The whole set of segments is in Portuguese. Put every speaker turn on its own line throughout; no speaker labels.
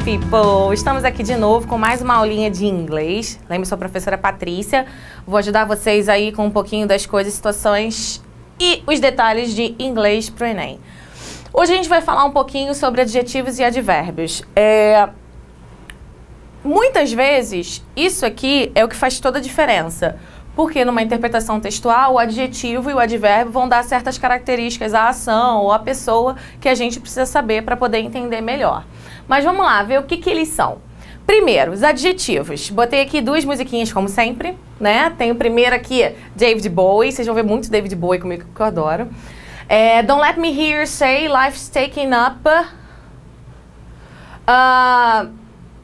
people! Estamos aqui de novo com mais uma aulinha de inglês. Lembre, sou a professora Patrícia. Vou ajudar vocês aí com um pouquinho das coisas, situações e os detalhes de inglês pro Enem. Hoje a gente vai falar um pouquinho sobre adjetivos e advérbios. Muitas vezes, isso aqui é o que faz toda a diferença. Porque numa interpretação textual, o adjetivo e o advérbio vão dar certas características à ação ou à pessoa que a gente precisa saber para poder entender melhor. Mas vamos lá, ver o que eles são. Primeiro, os adjetivos. Botei aqui duas musiquinhas, como sempre, né? Tem o primeiro aqui, David Bowie. Vocês vão ver muito David Bowie comigo, que eu adoro. Don't let me hear you say life's taking up...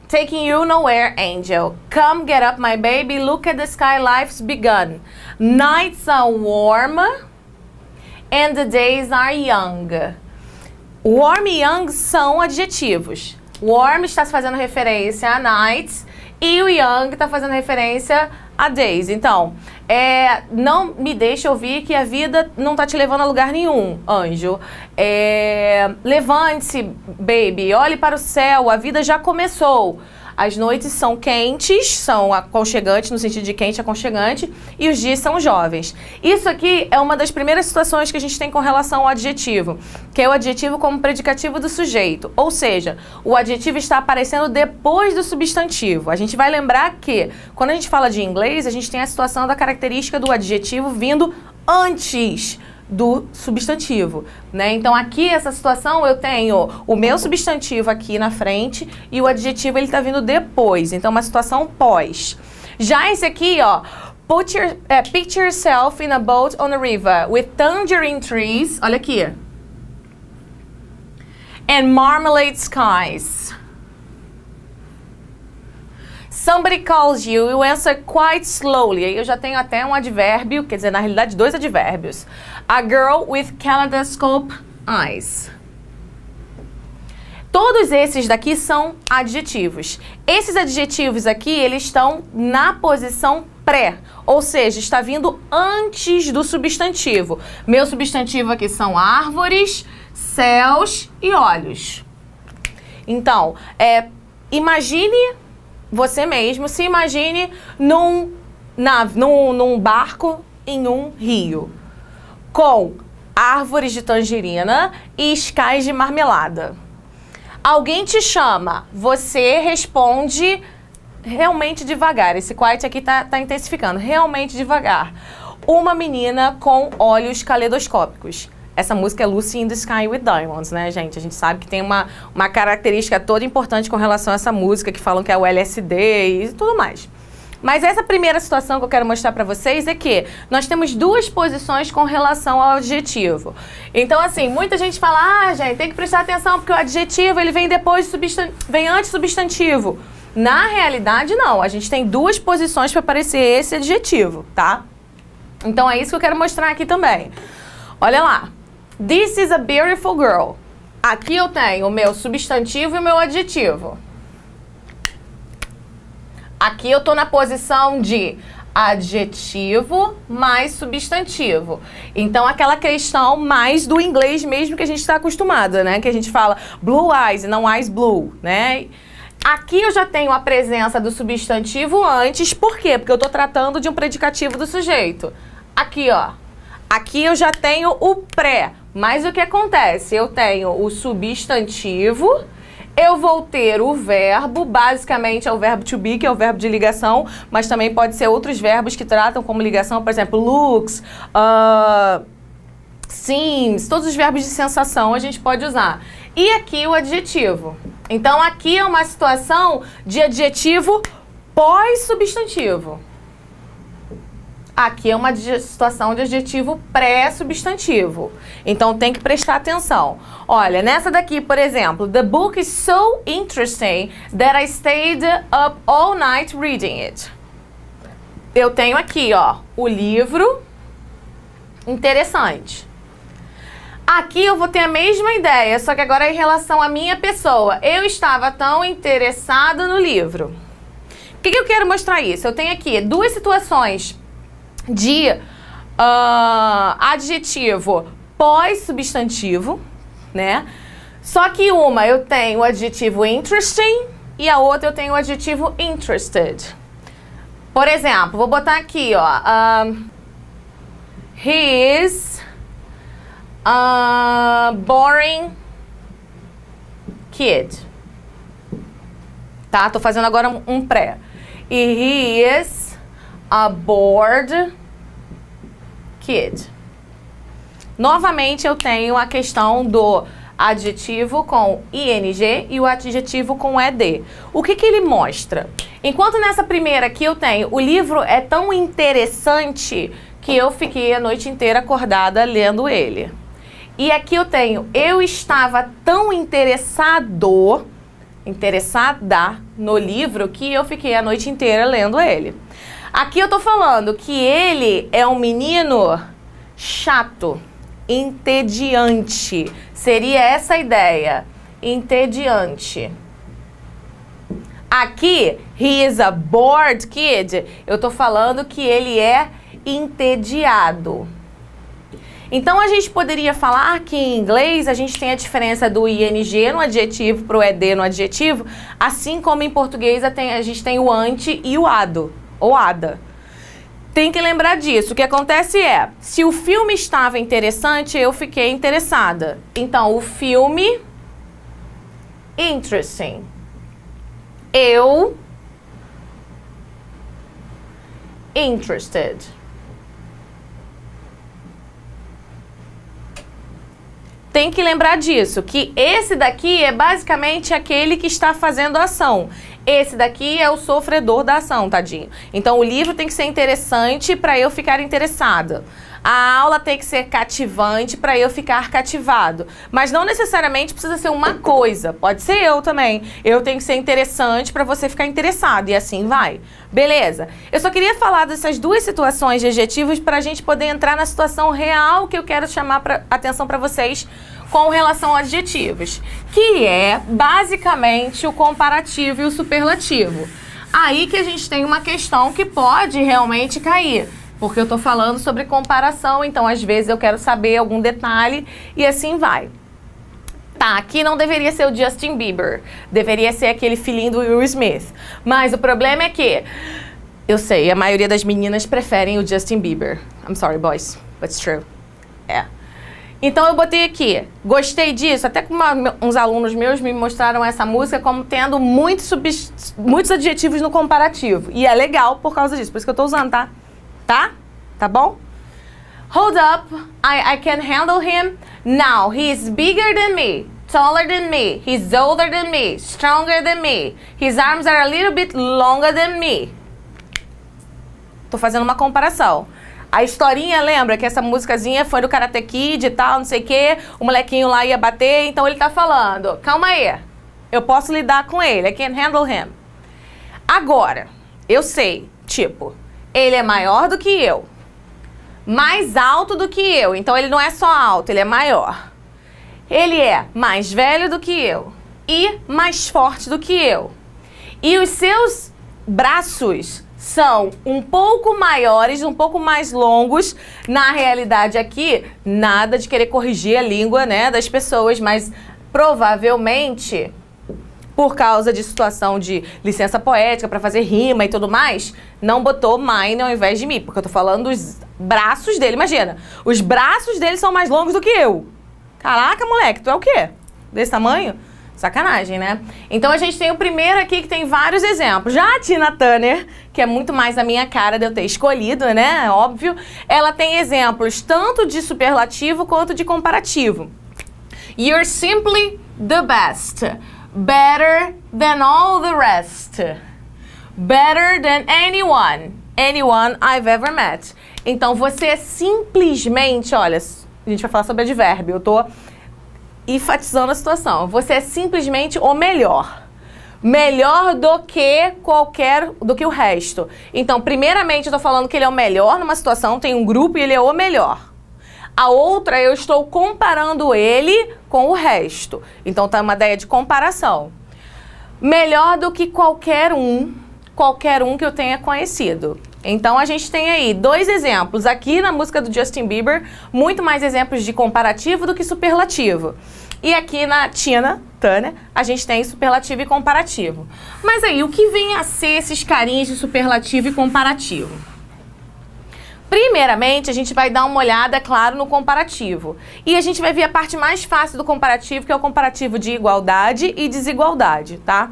Taking you nowhere, angel. Come get up, my baby. Look at the sky, life's begun. Nights are warm and the days are young. Warm e young são adjetivos. Warm está fazendo referência a nights e o young está fazendo referência a days. Então, não me deixe ouvir que a vida não está te levando a lugar nenhum, anjo. Levante-se, baby, olhe para o céu, a vida já começou. As noites são quentes, são aconchegantes, no sentido de quente, aconchegante, e os dias são jovens. Isso aqui é uma das primeiras situações que a gente tem com relação ao adjetivo, que é o adjetivo como predicativo do sujeito. Ou seja, o adjetivo está aparecendo depois do substantivo. A gente vai lembrar que, quando a gente fala de inglês, a gente tem a situação da característica do adjetivo vindo antes do substantivo, né? Então aqui, essa situação, eu tenho o meu substantivo aqui na frente e o adjetivo ele tá vindo depois, então uma situação pós. Já esse aqui, ó, picture yourself in a boat on a river with tangerine trees, olha aqui, and marmalade skies. Somebody calls you, you answer quite slowly. Aí eu já tenho até um advérbio, quer dizer, na realidade, dois advérbios. A girl with kaleidoscope eyes. Todos esses daqui são adjetivos. Esses adjetivos aqui, eles estão na posição pré, ou seja, está vindo antes do substantivo. Meu substantivo aqui são árvores, céus e olhos. Então, imagine... Você mesmo se imagine num barco em um rio, com árvores de tangerina e skies de marmelada. Alguém te chama, você responde realmente devagar. Esse quiet aqui tá intensificando, realmente devagar. Uma menina com olhos caleidoscópicos. Essa música é Lucy in the Sky with Diamonds, né, gente? A gente sabe que tem uma característica toda importante com relação a essa música, que falam que é o LSD e tudo mais. Mas essa primeira situação que eu quero mostrar pra vocês é que nós temos duas posições com relação ao adjetivo. Então, assim, muita gente fala, gente, tem que prestar atenção porque o adjetivo, ele vem depois, vem antes do substantivo. Na realidade, não. A gente tem duas posições para aparecer esse adjetivo, tá? Então, é isso que eu quero mostrar aqui também. Olha lá. This is a beautiful girl. Aqui eu tenho o meu substantivo e o meu adjetivo. Aqui eu tô na posição de adjetivo mais substantivo. Então, aquela questão mais do inglês mesmo que a gente está acostumado, né? Que a gente fala blue eyes e não eyes blue, né? Aqui eu já tenho a presença do substantivo antes. Por quê? Porque eu tô tratando de um predicativo do sujeito. Aqui, ó. Aqui eu já tenho o pré. Mas o que acontece? Eu tenho o substantivo, eu vou ter o verbo, basicamente é o verbo to be, que é o verbo de ligação, mas também pode ser outros verbos que tratam como ligação, por exemplo, looks, seems, todos os verbos de sensação a gente pode usar. E aqui o adjetivo. Então aqui é uma situação de adjetivo pós-substantivo. Aqui é uma situação de adjetivo pré-substantivo. Então, tem que prestar atenção. Olha, nessa daqui, por exemplo, the book is so interesting that I stayed up all night reading it. Eu tenho aqui, ó, o livro interessante. Aqui eu vou ter a mesma ideia, só que agora é em relação à minha pessoa. Eu estava tão interessada no livro. O que eu quero mostrar isso? Eu tenho aqui duas situações de adjetivo pós-substantivo, né? Só que uma eu tenho o adjetivo interesting e a outra eu tenho o adjetivo interested. Por exemplo, vou botar aqui, ó. He is a boring kid. Tá? Tô fazendo agora um pré. E he is a bored kid. Novamente eu tenho a questão do adjetivo com ing e o adjetivo com ed. O que ele mostra? Enquanto nessa primeira aqui eu tenho o livro é tão interessante que eu fiquei a noite inteira acordada lendo ele. E aqui eu tenho eu estava tão interessada no livro que eu fiquei a noite inteira lendo ele. Aqui eu tô falando que ele é um menino chato, entediante. Seria essa a ideia, entediante. Aqui, he is a bored kid. Eu tô falando que ele é entediado. Então, a gente poderia falar que em inglês a gente tem a diferença do ing no adjetivo para o ed no adjetivo, assim como em português a gente tem o ante e o ado, ou ada. Tem que lembrar disso. O que acontece é, se o filme estava interessante, eu fiquei interessada. Então, o filme, interesting. Eu, interested. Tem que lembrar disso, que esse daqui é basicamente aquele que está fazendo a ação. Esse daqui é o sofredor da ação, tadinho. Então, o livro tem que ser interessante para eu ficar interessada. A aula tem que ser cativante para eu ficar cativado. Mas não necessariamente precisa ser uma coisa. Pode ser eu também. Eu tenho que ser interessante para você ficar interessado. E assim vai. Beleza? Eu só queria falar dessas duas situações de adjetivos para a gente poder entrar na situação real que eu quero chamar atenção para vocês com relação a adjetivos, que é basicamente o comparativo e o superlativo. Aí que a gente tem uma questão que pode realmente cair, porque eu tô falando sobre comparação, então às vezes eu quero saber algum detalhe e assim vai. Tá, aqui não deveria ser o Justin Bieber, deveria ser aquele filhinho do Will Smith, mas o problema é que, eu sei, a maioria das meninas preferem o Justin Bieber. I'm sorry, boys, but it's true. É. Então eu botei aqui, gostei disso, até que uns alunos meus me mostraram essa música como tendo muitos adjetivos no comparativo. E é legal por causa disso, por isso que eu tô usando, tá? Tá bom? Hold up, I can handle him. Now, he's bigger than me, taller than me, he's older than me, stronger than me. His arms are a little bit longer than me. Tô fazendo uma comparação. A historinha, lembra que essa musicazinha foi do Karate Kid e tal, não sei o quê, o molequinho lá ia bater, então ele tá falando, calma aí, eu posso lidar com ele, I can handle him. Agora, eu sei, tipo, ele é maior do que eu, mais alto do que eu, então ele não é só alto, ele é maior. Ele é mais velho do que eu e mais forte do que eu. E os seus braços são um pouco maiores, um pouco mais longos. Na realidade aqui, nada de querer corrigir a língua, né, das pessoas, mas provavelmente, por causa de situação de licença poética para fazer rima e tudo mais, não botou mine ao invés de me, porque eu tô falando dos braços dele. Imagina, os braços dele são mais longos do que eu. Caraca, moleque, tu é o quê? Desse tamanho? Sacanagem, né? Então a gente tem o primeiro aqui que tem vários exemplos. Já a Tina Turner, que é muito mais a minha cara de eu ter escolhido, né? Óbvio. Ela tem exemplos tanto de superlativo quanto de comparativo. You're simply the best. Better than all the rest. Better than anyone I've ever met. Então você é simplesmente, olha, a gente vai falar sobre advérbio, eu tô enfatizando a situação. Você é simplesmente o melhor. Melhor do que o resto. Então, primeiramente, eu tô falando que ele é o melhor numa situação, tem um grupo e ele é o melhor. A outra, eu estou comparando ele com o resto. Então, tá uma ideia de comparação. Melhor do que qualquer um que eu tenha conhecido. Então, a gente tem aí dois exemplos. Aqui na música do Justin Bieber, muito mais exemplos de comparativo do que superlativo. E aqui na Tina Turner, a gente tem superlativo e comparativo. Mas aí, o que vem a ser esses carinhas de superlativo e comparativo? Primeiramente, a gente vai dar uma olhada, é claro, no comparativo. E a gente vai ver a parte mais fácil do comparativo, que é o comparativo de igualdade e desigualdade, tá?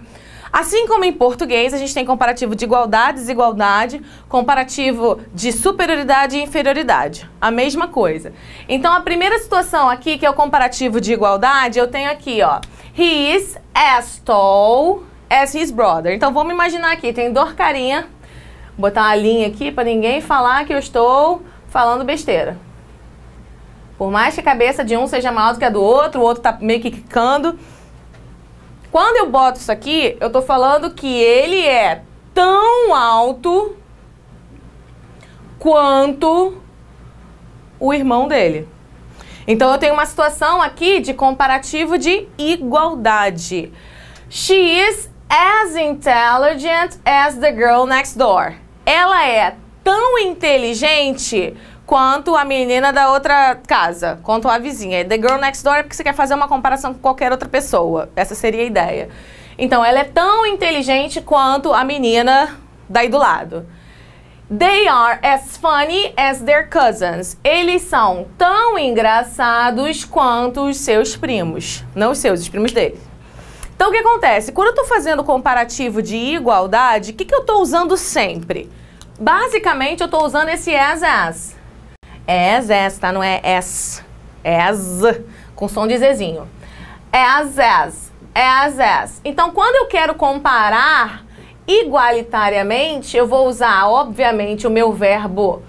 Assim como em português, a gente tem comparativo de igualdade, desigualdade, comparativo de superioridade e inferioridade. A mesma coisa. Então, a primeira situação aqui, que é o comparativo de igualdade, eu tenho aqui, ó. He is as tall as his brother. Então, vamos imaginar aqui, tem dor carinha. Vou botar uma linha aqui para ninguém falar que eu estou falando besteira. Por mais que a cabeça de um seja maior do que a do outro, o outro tá meio que quicando. Quando eu boto isso aqui, eu tô falando que ele é tão alto quanto o irmão dele. Então, eu tenho uma situação aqui de comparativo de igualdade. She is as intelligent as the girl next door. Ela é tão inteligente quanto a menina da outra casa, quanto a vizinha. The girl next door é porque você quer fazer uma comparação com qualquer outra pessoa. Essa seria a ideia. Então, ela é tão inteligente quanto a menina daí do lado. They are as funny as their cousins. Eles são tão engraçados quanto os seus primos. Não os seus, os primos dele. Então, o que acontece? Quando eu estou fazendo comparativo de igualdade, o que eu estou usando sempre? Basicamente, eu estou usando esse as. As, tá? Não é as. As, com som de Zzinho. As. Então, quando eu quero comparar igualitariamente, eu vou usar, obviamente, o meu verbo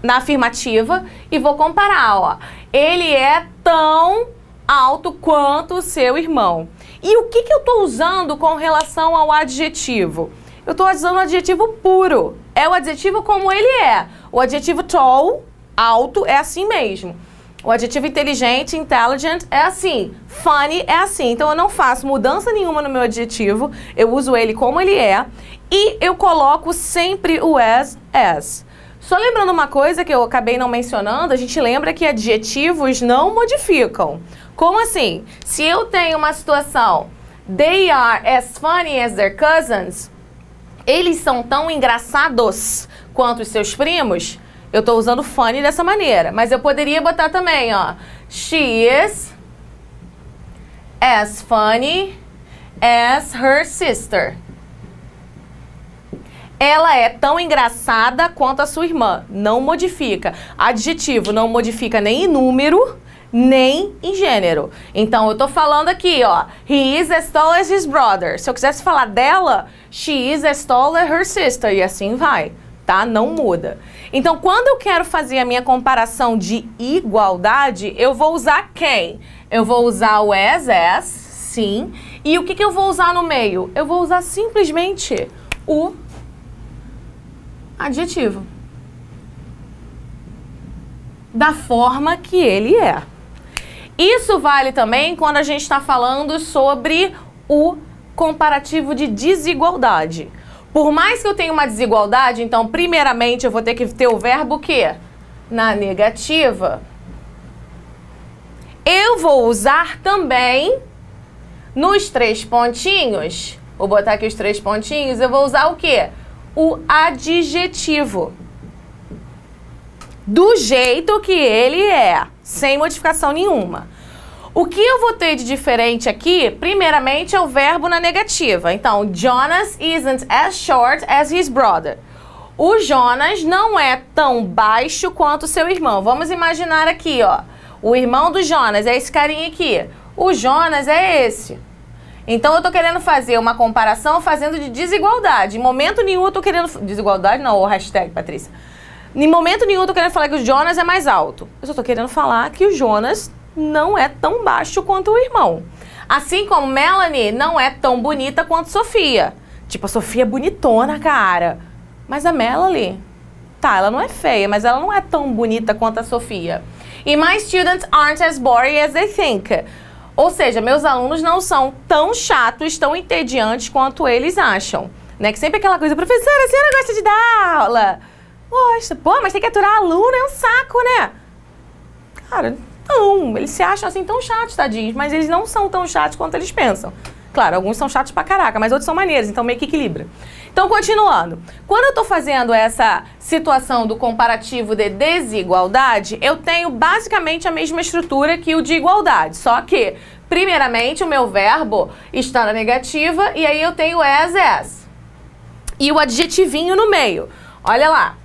na afirmativa e vou comparar, ó. Ele é tão alto quanto o seu irmão. E o que eu estou usando com relação ao adjetivo? Eu estou usando o adjetivo puro. É o adjetivo como ele é. O adjetivo tall, alto, é assim mesmo. O adjetivo inteligente, intelligent, é assim. Funny é assim. Então, eu não faço mudança nenhuma no meu adjetivo. Eu uso ele como ele é. E eu coloco sempre o as. Só lembrando uma coisa que eu acabei não mencionando, a gente lembra que adjetivos não modificam. Como assim? Se eu tenho uma situação, they are as funny as their cousins, eles são tão engraçados quanto os seus primos, eu estou usando funny dessa maneira. Mas eu poderia botar também, ó, she is as funny as her sister. Ela é tão engraçada quanto a sua irmã. Não modifica. Adjetivo não modifica nem em número, nem em gênero. Então, eu tô falando aqui, ó. He is as tall as his brother. Se eu quisesse falar dela, she is as tall as her sister. E assim vai, tá? Não muda. Então, quando eu quero fazer a minha comparação de igualdade, eu vou usar quem? Eu vou usar o as, sim. E o que eu vou usar no meio? Eu vou usar simplesmente o adjetivo. Da forma que ele é. Isso vale também quando a gente está falando sobre o comparativo de desigualdade. Por mais que eu tenha uma desigualdade, então, primeiramente, eu vou ter que ter o verbo que? Na negativa. Eu vou usar também nos 3 pontinhos. Vou botar aqui os 3 pontinhos. Eu vou usar o quê? O adjetivo. Do jeito que ele é, sem modificação nenhuma. O que eu vou ter de diferente aqui, primeiramente, é o verbo na negativa. Então, Jonas isn't as short as his brother. O Jonas não é tão baixo quanto seu irmão. Vamos imaginar aqui, ó. O irmão do Jonas é esse carinha aqui. O Jonas é esse. Então, eu tô querendo fazer uma comparação fazendo de desigualdade. Em momento nenhum eu tô querendo... Desigualdade não, o hashtag, Patrícia. Em momento nenhum eu tô querendo falar que o Jonas é mais alto. Eu só tô querendo falar que o Jonas não é tão baixo quanto o irmão. Assim como Melanie não é tão bonita quanto Sofia. Tipo, a Sofia é bonitona, cara. Mas a Melanie... Tá, ela não é feia, mas ela não é tão bonita quanto a Sofia. E my students aren't as boring as they think. Ou seja, meus alunos não são tão chatos, tão entediantes quanto eles acham. Né? Que sempre aquela coisa, professora, a senhora gosta de dar aula? Gosta. Pô, mas tem que aturar aluno, é um saco, né? Cara, não. Eles se acham assim tão chatos, tadinhos, mas eles não são tão chatos quanto eles pensam. Claro, alguns são chatos pra caraca, mas outros são maneiros, então meio que equilibra. Então, continuando. Quando eu tô fazendo essa situação do comparativo de desigualdade, eu tenho basicamente a mesma estrutura que o de igualdade, só que, primeiramente, o meu verbo está na negativa e aí eu tenho as. E o adjetivinho no meio. Olha lá.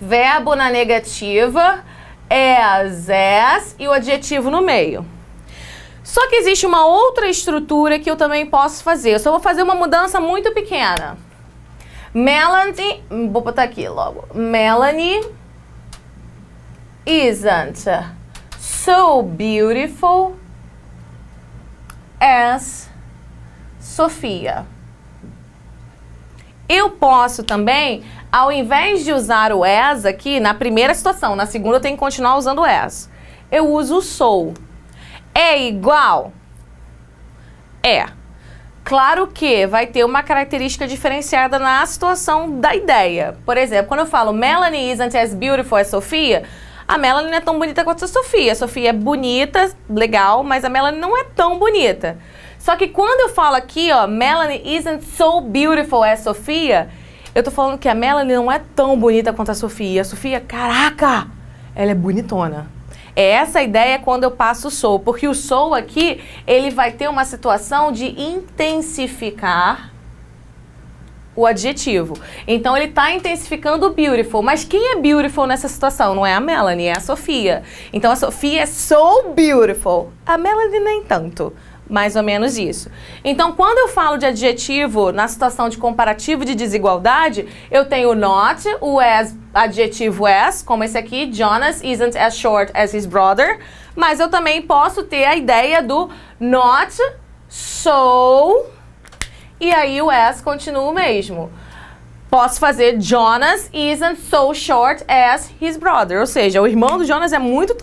Verbo na negativa, as e o adjetivo no meio. Só que existe uma outra estrutura que eu também posso fazer. Eu só vou fazer uma mudança muito pequena. Melanie, vou botar aqui logo. Melanie isn't so beautiful as Sofia. Eu posso também, ao invés de usar o as aqui, na primeira situação, na segunda eu tenho que continuar usando o as. Eu uso o so. É igual? É. Claro que vai ter uma característica diferenciada na situação da ideia. Por exemplo, quando eu falo Melanie isn't as beautiful as Sofia, a Melanie não é tão bonita quanto a Sofia. A Sofia é bonita, legal, mas a Melanie não é tão bonita. Só que quando eu falo aqui, ó, Melanie isn't so beautiful as Sofia, eu tô falando que a Melanie não é tão bonita quanto a Sofia. A Sofia, caraca, ela é bonitona. É essa a ideia quando eu passo o so, porque o so aqui, ele vai ter uma situação de intensificar o adjetivo. Então, ele está intensificando o beautiful. Mas quem é beautiful nessa situação? Não é a Melanie, é a Sofia. Então, a Sofia é so beautiful. A Melanie nem tanto. Mais ou menos isso. Então, quando eu falo de adjetivo na situação de comparativo de desigualdade, eu tenho not, o as, adjetivo as, como esse aqui, Jonas isn't as short as his brother, mas eu também posso ter a ideia do not so, e aí o as continua o mesmo. Posso fazer Jonas isn't so short as his brother, ou seja, o irmão do Jonas é muito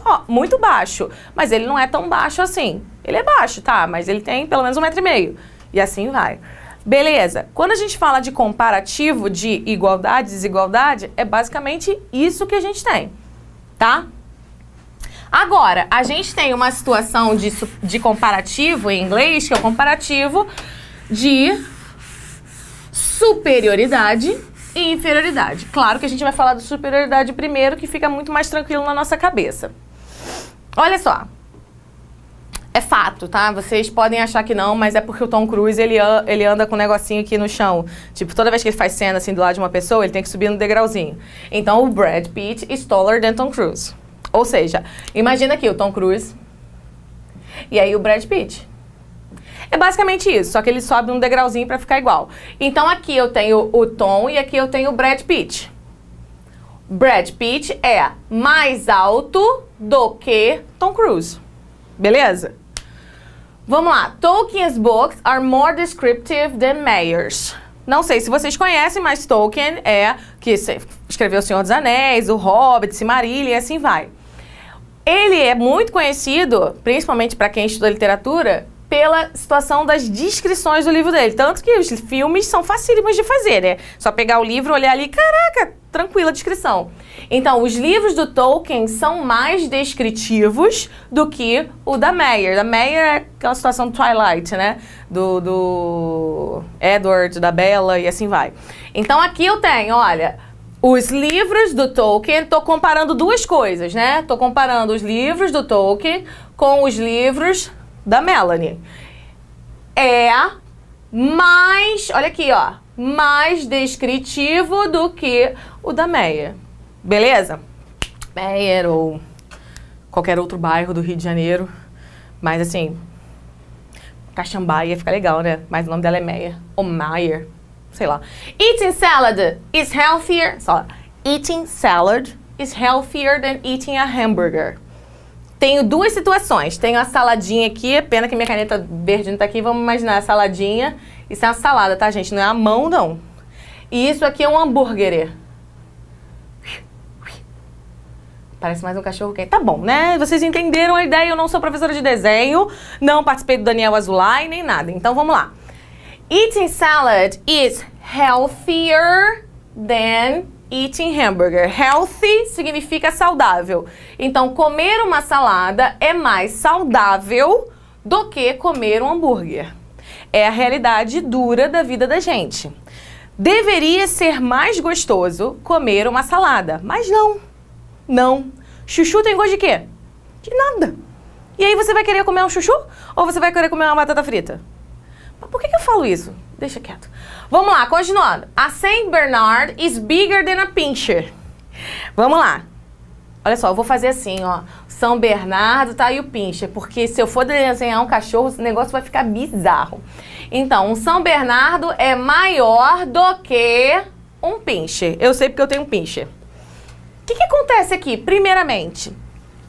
baixo, mas ele não é tão baixo assim. Ele é baixo, tá? Mas ele tem pelo menos 1,5 m. E assim vai. Beleza. Quando a gente fala de comparativo de igualdade e desigualdade, é basicamente isso que a gente tem, tá? Agora, a gente tem uma situação de comparativo em inglês, que é o comparativo de superioridade e inferioridade. Claro que a gente vai falar de superioridade primeiro, que fica muito mais tranquilo na nossa cabeça. Olha só. É fato, tá? Vocês podem achar que não, mas é porque o Tom Cruise, ele anda com um negocinho aqui no chão. Tipo, toda vez que ele faz cena assim do lado de uma pessoa, ele tem que subir no degrauzinho. Então, o Brad Pitt is taller than Tom Cruise. Ou seja, imagina aqui o Tom Cruise e aí o Brad Pitt. É basicamente isso, só que ele sobe um degrauzinho pra ficar igual. Então, aqui eu tenho o Tom e aqui eu tenho o Brad Pitt. Brad Pitt é mais alto do que Tom Cruise. Beleza? Vamos lá. Tolkien's books are more descriptive than Mayer's. Não sei se vocês conhecem, mas Tolkien é que escreveu O Senhor dos Anéis, O Hobbit, Silmarillion e assim vai. Ele é muito conhecido, principalmente para quem estuda literatura, pela situação das descrições do livro dele. Tanto que os filmes são facílimos de fazer, né? Só pegar o livro, olhar ali, caraca, tranquila descrição. Então, os livros do Tolkien são mais descritivos do que o da Meyer. Da Meyer é aquela situação do Twilight, né? Do Edward, da Bella e assim vai. Então, aqui eu tenho, olha, os livros do Tolkien, tô comparando duas coisas, né? Tô comparando os livros do Tolkien com os livros da Melanie. É mais, olha aqui, ó, mais descritivo do que o da Meyer. Beleza? Meyer ou qualquer outro bairro do Rio de Janeiro. Mas assim, Caxambá ia ficar legal, né? Mas o nome dela é Meyer. Ou Meyer. Sei lá. Eating salad is healthier. Só. Eating salad is healthier than eating a hamburger. Tenho duas situações. Tenho a saladinha aqui. Pena que minha caneta verde não tá aqui. Vamos imaginar a saladinha. Isso é uma salada, tá, gente? Não é a mão, não. E isso aqui é um hambúrguer. Parece mais um cachorro quente. Tá bom, né? Vocês entenderam a ideia. Eu não sou professora de desenho. Não participei do Daniel Azulay, nem nada. Então, vamos lá. Eating salad is healthier than eating hamburger. Healthy significa saudável. Então, comer uma salada é mais saudável do que comer um hambúrguer. É a realidade dura da vida da gente. Deveria ser mais gostoso comer uma salada, mas não. Não. Chuchu tem gosto de quê? De nada. E aí você vai querer comer um chuchu? Ou você vai querer comer uma batata frita? Mas por que eu falo isso? Deixa quieto. Vamos lá, continuando. A Saint Bernard is bigger than a Pinscher. Vamos lá. Olha só, eu vou fazer assim, ó. São Bernardo tá aí o Pinscher, porque se eu for desenhar um cachorro, esse negócio vai ficar bizarro. Então, um São Bernardo é maior do que um Pinscher. Eu sei porque eu tenho um Pinscher. O que acontece aqui? Primeiramente,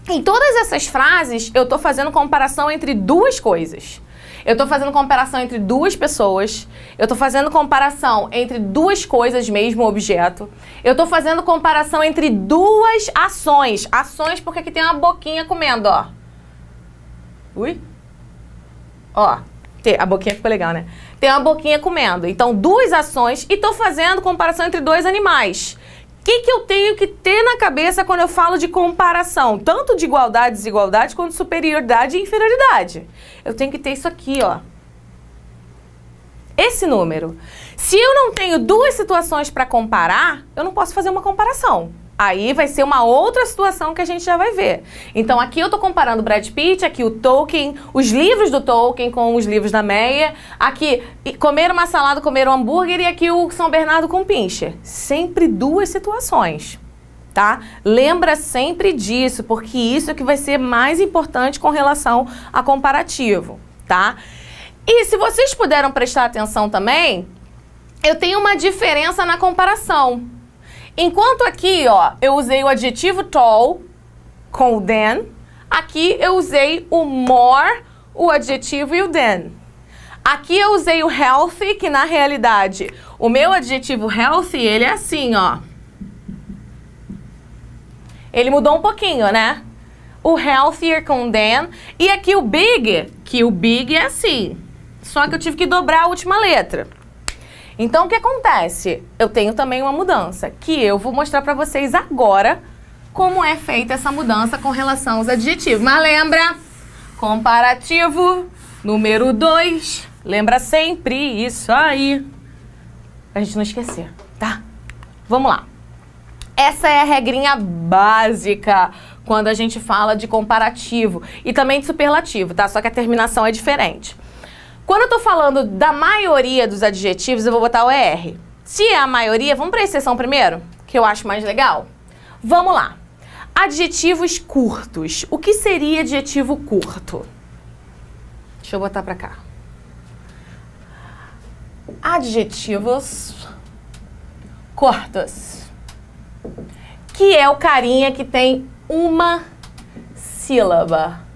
em todas essas frases, eu tô fazendo comparação entre duas coisas. Eu tô fazendo comparação entre duas pessoas. Eu tô fazendo comparação entre duas coisas, mesmo objeto. Eu tô fazendo comparação entre duas ações. Ações porque aqui tem uma boquinha comendo, ó. Ui. Ó, a boquinha ficou legal, né? Tem uma boquinha comendo. Então, duas ações e tô fazendo comparação entre dois animais. O que eu tenho que ter na cabeça quando eu falo de comparação? Tanto de igualdade e desigualdade, quanto de superioridade e inferioridade. Eu tenho que ter isso aqui, ó. Esse número. Se eu não tenho duas situações para comparar, eu não posso fazer uma comparação. Aí vai ser uma outra situação que a gente já vai ver. Então aqui eu tô comparando o Brad Pitt, aqui o Tolkien, os livros do Tolkien com os livros da Meyer. Aqui, comer uma salada, comer um hambúrguer, e aqui o São Bernardo com Pinscher. Sempre duas situações, tá? Lembra sempre disso, porque isso é que vai ser mais importante com relação a comparativo, tá? E se vocês puderam prestar atenção também, eu tenho uma diferença na comparação. Enquanto aqui, ó, eu usei o adjetivo tall com o than, aqui eu usei o more, o adjetivo e o than. Aqui eu usei o healthy, que na realidade, o meu adjetivo healthy, ele é assim, ó. Ele mudou um pouquinho, né? O healthier com than. E aqui o big, que o big é assim. Só que eu tive que dobrar a última letra. Então, o que acontece? Eu tenho também uma mudança, que eu vou mostrar pra vocês agora como é feita essa mudança com relação aos adjetivos. Mas lembra, comparativo, número 2, lembra sempre isso aí, pra gente não esquecer, tá? Vamos lá. Essa é a regrinha básica quando a gente fala de comparativo e também de superlativo, tá? Só que a terminação é diferente. Quando eu tô falando da maioria dos adjetivos, eu vou botar o ER. Se é a maioria, vamos para a exceção primeiro, que eu acho mais legal? Vamos lá. Adjetivos curtos. O que seria adjetivo curto? Deixa eu botar para cá. Adjetivos curtos. Que é o carinha que tem uma sílaba.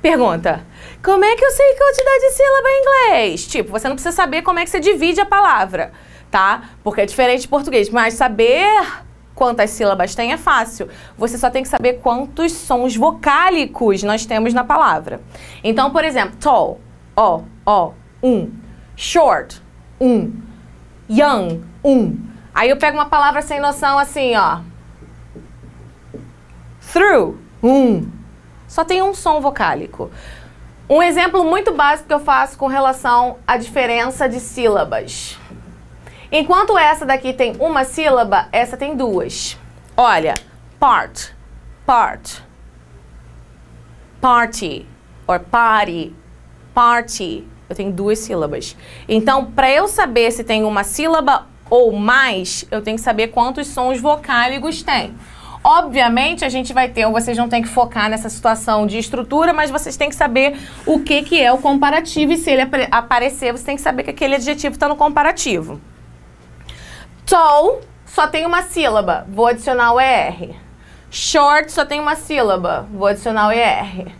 Pergunta. Como é que eu sei quantidade de sílaba em inglês? Tipo, você não precisa saber como é que você divide a palavra, tá? Porque é diferente de português. Mas saber quantas sílabas tem é fácil. Você só tem que saber quantos sons vocálicos nós temos na palavra. Então, por exemplo, tall, short, young, Aí eu pego uma palavra sem noção assim, ó. Through, Só tem um som vocálico. Um exemplo muito básico que eu faço com relação à diferença de sílabas. Enquanto essa daqui tem uma sílaba, essa tem duas. Olha, part, party, or party, eu tenho duas sílabas. Então, para eu saber se tem uma sílaba ou mais, eu tenho que saber quantos sons vocálicos tem. Obviamente, a gente vai ter, ou vocês não têm que focar nessa situação de estrutura, mas vocês têm que saber o que é o comparativo, e se ele aparecer, você tem que saber que aquele adjetivo está no comparativo. Tall só tem uma sílaba, vou adicionar o ER. Short só tem uma sílaba, vou adicionar o ER.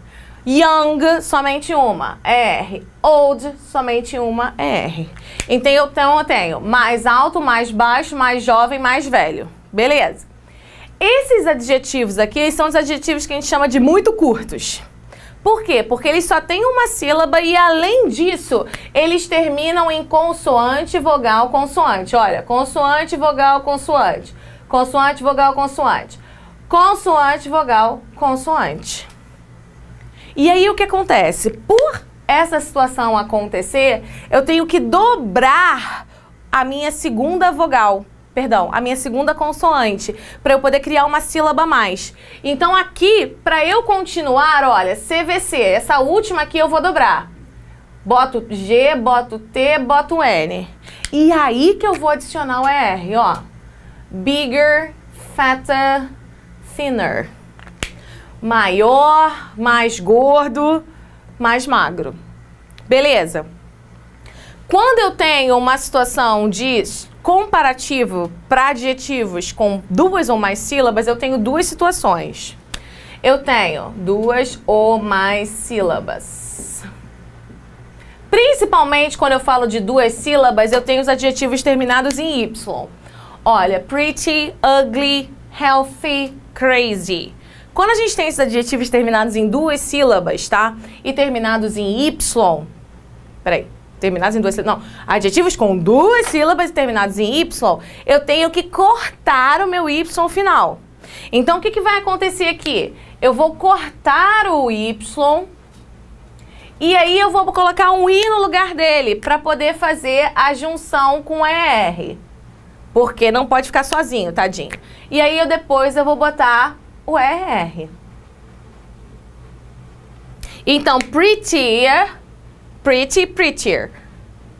Young, somente uma, ER. Old, somente uma, ER. Então eu tenho mais alto, mais baixo, mais jovem, mais velho. Beleza? Esses adjetivos aqui são os adjetivos que a gente chama de muito curtos. Por quê? Porque eles só têm uma sílaba e, além disso, eles terminam em consoante, vogal, consoante. Olha, consoante, vogal, consoante. Consoante, vogal, consoante. Consoante, vogal, consoante. E aí o que acontece? Por essa situação acontecer, eu tenho que dobrar a minha segunda vogal. Perdão, a minha segunda consoante, para eu poder criar uma sílaba a mais. Então aqui, para eu continuar, olha, CVC, essa última aqui eu vou dobrar. Boto G, boto T, boto N. E aí que eu vou adicionar o ER, ó. Bigger, fatter, thinner. Maior, mais gordo, mais magro. Beleza? Quando eu tenho uma situação de comparativo para adjetivos com duas ou mais sílabas, eu tenho duas situações. Eu tenho duas ou mais sílabas. Principalmente quando eu falo de duas sílabas, eu tenho os adjetivos terminados em Y. Olha, pretty, ugly, healthy, crazy. Quando a gente tem esses adjetivos terminados em duas sílabas, tá? E terminados em Y... Peraí. Terminados em duas sílabas, não, adjetivos com duas sílabas e terminados em Y, eu tenho que cortar o meu Y final. Então, o que vai acontecer aqui? Eu vou cortar o Y e aí eu vou colocar um I no lugar dele para poder fazer a junção com ER. Porque não pode ficar sozinho, tadinho. E aí depois eu vou botar o ER. Então, prettier... Pretty, prettier.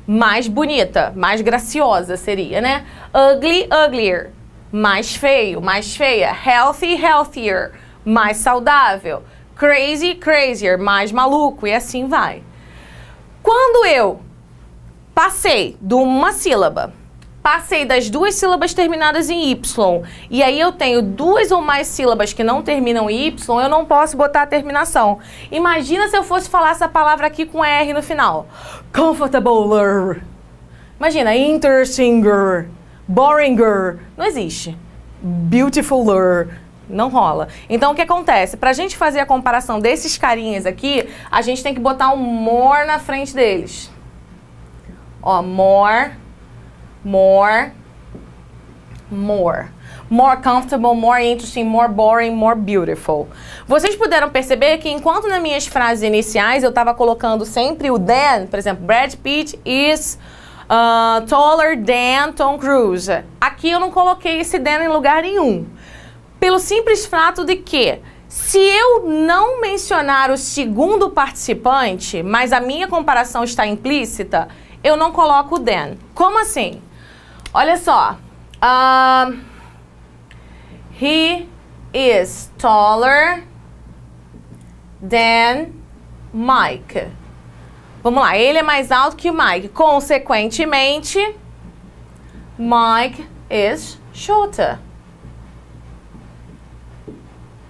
Mais bonita, mais graciosa seria, né? Ugly, uglier. Mais feio, mais feia. Healthy, healthier. Mais saudável. Crazy, crazier. Mais maluco. E assim vai. Quando eu passei de uma sílaba, passei das duas sílabas terminadas em Y, e aí eu tenho duas ou mais sílabas que não terminam em Y, eu não posso botar a terminação. Imagina se eu fosse falar essa palavra aqui com R no final. Comfortabler. Imagina, interestinger, boringer. Não existe. Beautifuler. Não rola. Então, o que acontece? Pra gente fazer a comparação desses carinhas aqui, a gente tem que botar um more na frente deles. Ó, more... More comfortable, more interesting, more boring, more beautiful. Vocês puderam perceber que enquanto nas minhas frases iniciais eu estava colocando sempre o than, por exemplo, Brad Pitt is taller than Tom Cruise. Aqui eu não coloquei esse than em lugar nenhum. Pelo simples fato de que, se eu não mencionar o segundo participante, mas a minha comparação está implícita, eu não coloco o than. Como assim? Olha só, he is taller than Mike. Vamos lá, ele é mais alto que o Mike. Consequentemente, Mike is shorter.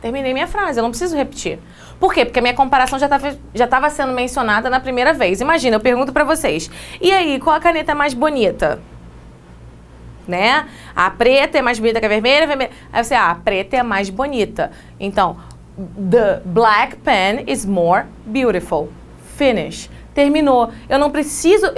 Terminei minha frase, eu não preciso repetir. Por quê? Porque a minha comparação já estava sendo mencionada na primeira vez. Imagina, eu pergunto pra vocês, e aí, qual a caneta é mais bonita? Né? A preta é mais bonita que a vermelha, Aí você, a preta é a mais bonita. Então, the black pen is more beautiful. Finish. Terminou. Eu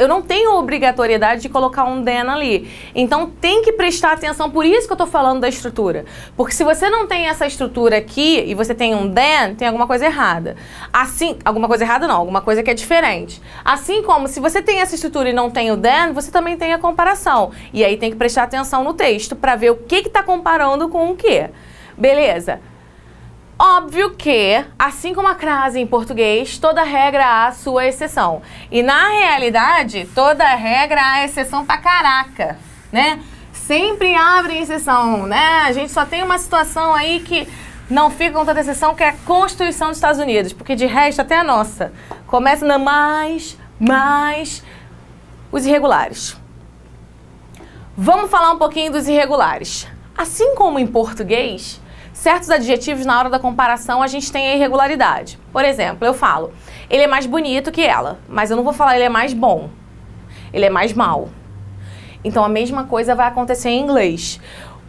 não tenho obrigatoriedade de colocar um than ali. Então, tem que prestar atenção, por isso que eu tô falando da estrutura. Porque se você não tem essa estrutura aqui, e você tem um than, tem alguma coisa errada. Assim, alguma coisa errada não, alguma coisa que é diferente. Assim como, se você tem essa estrutura e não tem o than, você também tem a comparação. E aí tem que prestar atenção no texto, para ver o que tá comparando com o quê. Beleza? Óbvio que, assim como a crase em português, toda regra há a sua exceção. E na realidade, toda regra há exceção pra caraca, né? Sempre abre exceção, né? A gente só tem uma situação aí que não fica com tanta exceção, que é a Constituição dos Estados Unidos, porque de resto até a nossa. Começa na mais, os irregulares. Vamos falar um pouquinho dos irregulares. Assim como em português, certos adjetivos, na hora da comparação, a gente tem a irregularidade. Por exemplo, eu falo, ele é mais bonito que ela, mas eu não vou falar ele é mais bom. Ele é mais mau. Então, a mesma coisa vai acontecer em inglês.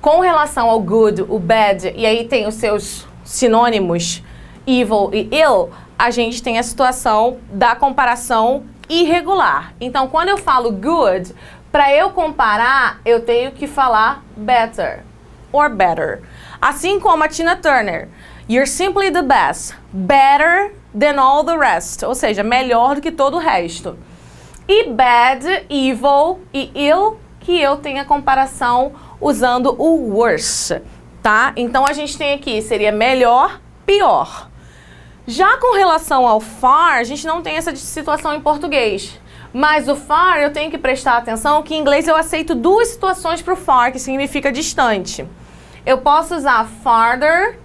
Com relação ao good, o bad, e aí tem os seus sinônimos, evil e ill, a gente tem a situação da comparação irregular. Então, quando eu falo good, para eu comparar, eu tenho que falar better. or better. Assim como a Tina Turner. You're simply the best. Better than all the rest. Ou seja, melhor do que todo o resto. E bad, evil e ill, que eu tenho a comparação usando o worse, tá? Então a gente tem aqui, seria melhor, pior. Já com relação ao far, a gente não tem essa situação em português. Mas o far, eu tenho que prestar atenção que em inglês eu aceito duas situações para o far, que significa distante. Eu posso usar farther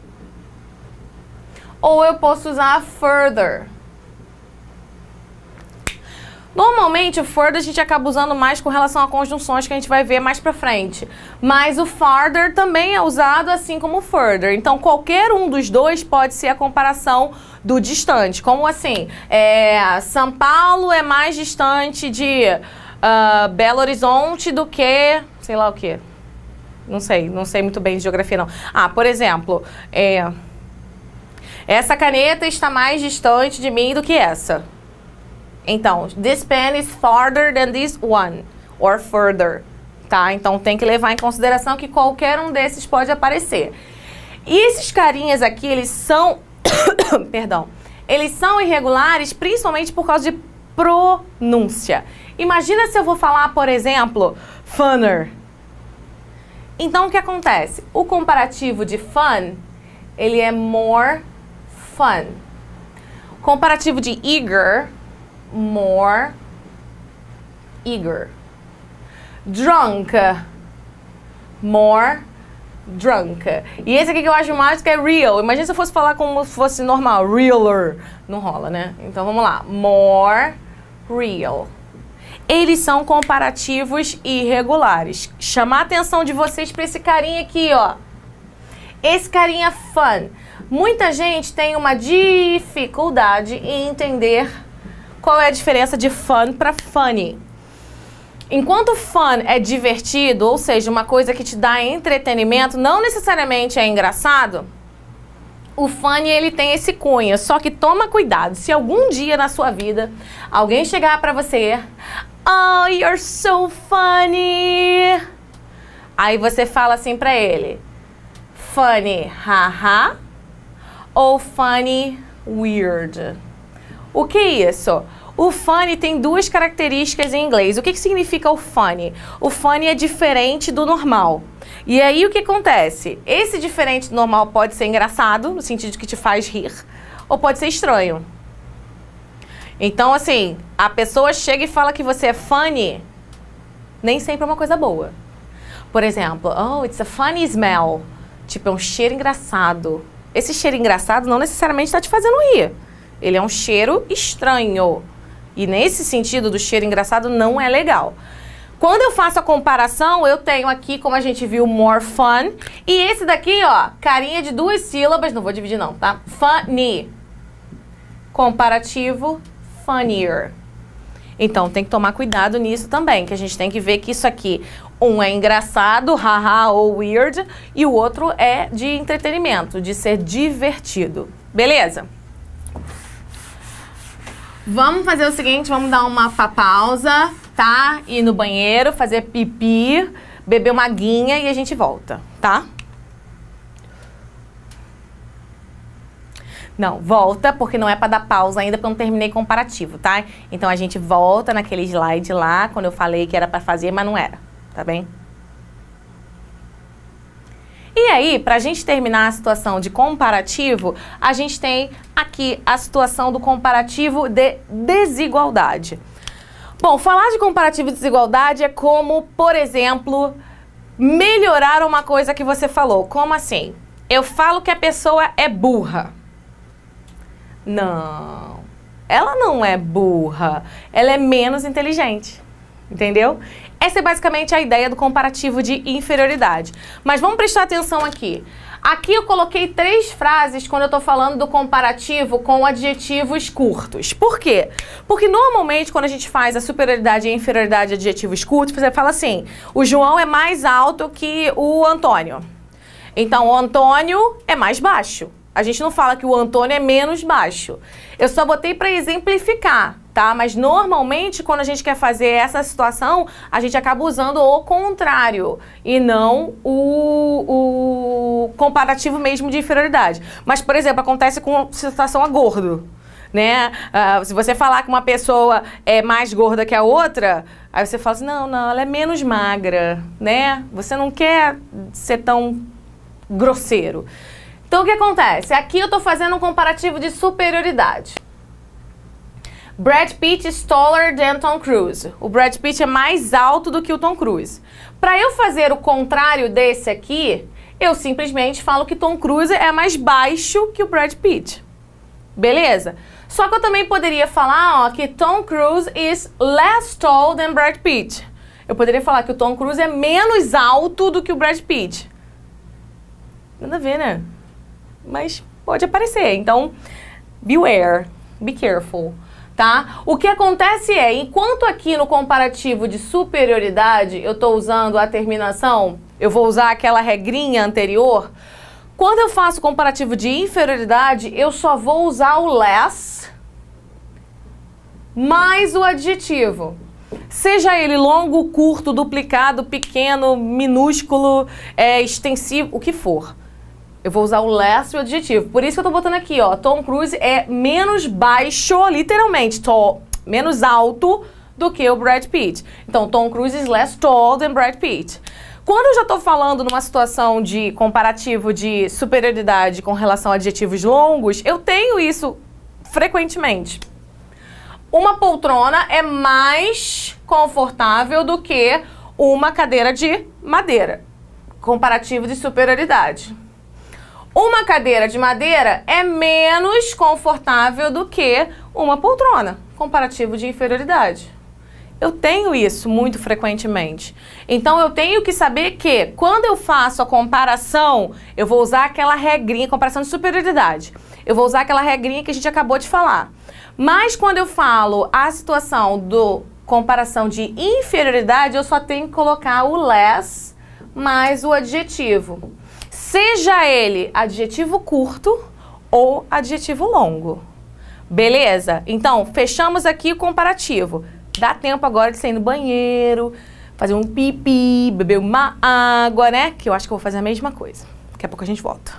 ou eu posso usar further. Normalmente o further a gente acaba usando mais com relação a conjunções que a gente vai ver mais pra frente. Mas o farther também é usado assim como o further. Então qualquer um dos dois pode ser a comparação do distante. Como assim, São Paulo é mais distante de Belo Horizonte do que, sei lá o que. Não sei muito bem de geografia não. Ah, por exemplo, essa caneta está mais distante de mim do que essa. Então, this pen is farther than this one, or further, tá? Então, tem que levar em consideração que qualquer um desses pode aparecer. E esses carinhas aqui, eles são, perdão, eles são irregulares principalmente por causa de pronúncia. Imagina se eu vou falar, por exemplo, funner. Então, o que acontece? O comparativo de fun, ele é more fun. O comparativo de eager, more eager. Drunk, more drunk. E esse aqui que eu acho mais que é real. Imagina se eu fosse falar como se fosse normal, realer. Não rola, né? Então vamos lá. More real. Eles são comparativos irregulares. Chamar a atenção de vocês para esse carinha aqui, ó. Esse carinha fun. Muita gente tem uma dificuldade em entender qual é a diferença de fun para funny. Enquanto fun é divertido, ou seja, uma coisa que te dá entretenimento, não necessariamente é engraçado, o funny ele tem esse cunho. Só que toma cuidado, se algum dia na sua vida alguém chegar pra você, oh, you're so funny, aí você fala assim pra ele, funny, haha, ou funny, weird. O que é isso? O funny tem duas características em inglês. O que significa o funny? O funny é diferente do normal. E aí o que acontece? Esse diferente do normal pode ser engraçado, no sentido de que te faz rir, ou pode ser estranho. Então, assim, a pessoa chega e fala que você é funny, nem sempre é uma coisa boa. Por exemplo, oh, it's a funny smell. Tipo, é um cheiro engraçado. Esse cheiro engraçado não necessariamente está te fazendo rir. Ele é um cheiro estranho. E nesse sentido do cheiro engraçado não é legal. Quando eu faço a comparação, eu tenho aqui, como a gente viu, more fun. E esse daqui, ó, carinha de duas sílabas, não vou dividir não, tá? Funny. Comparativo, funnier. Então tem que tomar cuidado nisso também, que a gente tem que ver que isso aqui, um é engraçado, haha ou weird, e o outro é de entretenimento, de ser divertido. Beleza? Vamos fazer o seguinte, vamos dar uma pausa, tá? Ir no banheiro, fazer pipi, beber uma aguinha e a gente volta, tá? Não, volta, porque não é pra dar pausa ainda, porque eu não terminei comparativo, tá? Então a gente volta naquele slide lá, quando eu falei que era pra fazer, mas não era, tá bem? E aí, pra gente terminar a situação de comparativo, a gente tem aqui a situação do comparativo de desigualdade. Bom, falar de comparativo de desigualdade é como, por exemplo, melhorar uma coisa que você falou. Como assim? Eu falo que a pessoa é burra. Não, ela não é burra, ela é menos inteligente, entendeu? Essa é basicamente a ideia do comparativo de inferioridade. Mas vamos prestar atenção aqui. Aqui eu coloquei 3 frases quando eu tô falando do comparativo com adjetivos curtos. Por quê? Porque normalmente quando a gente faz a superioridade e a inferioridade de adjetivos curtos, você fala assim, o João é mais alto que o Antônio. Então o Antônio é mais baixo. A gente não fala que o Antônio é menos baixo. Eu só botei para exemplificar. tá? Mas normalmente, quando a gente quer fazer essa situação, a gente acaba usando o contrário e não o comparativo mesmo de inferioridade. Mas, por exemplo, acontece com situação a gordo, né? Se você falar que uma pessoa é mais gorda que a outra, aí você fala assim, não, ela é menos magra, né? Você não quer ser tão grosseiro. Então, o que acontece? Aqui eu tô fazendo um comparativo de superioridade. Brad Pitt is taller than Tom Cruise. O Brad Pitt é mais alto do que o Tom Cruise. Para eu fazer o contrário desse aqui, eu simplesmente falo que Tom Cruise é mais baixo que o Brad Pitt. Beleza? Só que eu também poderia falar, ó, que Tom Cruise is less tall than Brad Pitt. Eu poderia falar que o Tom Cruise é menos alto do que o Brad Pitt. Nada a ver, né? Mas pode aparecer. Então, beware, be careful. Tá? O que acontece é, enquanto aqui no comparativo de superioridade eu estou usando a terminação, eu vou usar aquela regrinha anterior, quando eu faço comparativo de inferioridade, eu só vou usar o less mais o adjetivo. Seja ele longo, curto, duplicado, pequeno, minúsculo, extensivo, o que for. Eu vou usar o less e o adjetivo. Por isso que eu tô botando aqui, ó. Tom Cruise é menos baixo, literalmente, menos alto do que o Brad Pitt. Então, Tom Cruise is less tall than Brad Pitt. Quando eu já tô falando numa situação de comparativo de superioridade com relação a adjetivos longos, eu tenho isso frequentemente. Uma poltrona é mais confortável do que uma cadeira de madeira. Comparativo de superioridade. Uma cadeira de madeira é menos confortável do que uma poltrona. Comparativo de inferioridade. Eu tenho isso muito frequentemente. Então, eu tenho que saber que, quando eu faço a comparação, eu vou usar aquela regrinha, comparação de superioridade. Eu vou usar aquela regrinha que a gente acabou de falar. Mas, quando eu falo a situação do comparação de inferioridade, eu só tenho que colocar o less mais o adjetivo. Seja ele adjetivo curto ou adjetivo longo. Beleza? Então, fechamos aqui o comparativo. Dá tempo agora de sair no banheiro, fazer um pipi, beber uma água, né? Que eu acho que eu vou fazer a mesma coisa. Daqui a pouco a gente volta.